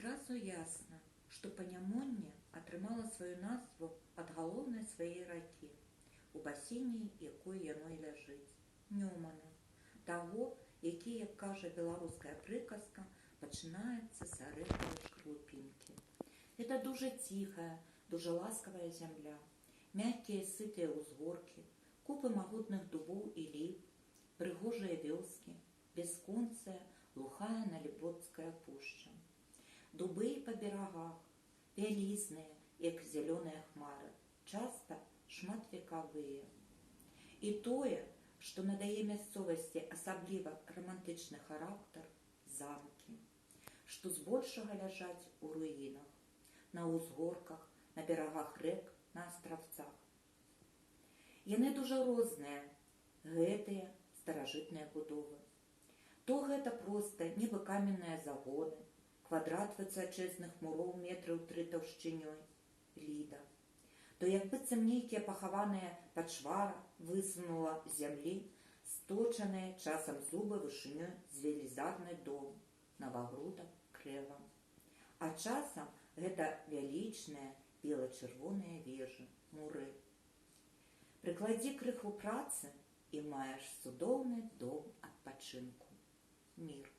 адразу ясна, што Панямонне атрымала сваю назву ад галоўнай свае ракі, у басейне якой яно і ляжыць, Нёмана, таго, які, як кажа беларуская прыказка, пачынаецца з арэхавай шкарлупінкі. Гэта дужа ціхая, дужа ласкавая зямля, мяккія сытыя ўзгоркі, купы магутных дубоў і ліп, прыгожыя вёскі, бясконцая, глухая налібоцкая пушча. Дубы па берагах, вялізныя, як зялёныя хмары, часта шматвекавыя. І тое, што надае мясцовасці асабліва рамантычны характар, замкі, што збольшага ляжаць у руінах, на ўзгорках, на берагах рэк, на астравцах. Яны дужа розныя, гэтыя старажытныя будовы. То гэта проста нібы каменныя загоны, квадрат высачэзных муроў метраў 3 таўшчынёй, ліда. То як быццам нейкія пахаваныя пачвара высунула з зямлі сточаныя часам зубы вышынёй з велізарны дом, навагрудак крэвам. А часам гэта вялічныя бела-чырвоныя вежы, муры. Прыкладзі крыху працы і маеш цудоўны дом адпачынку, мір.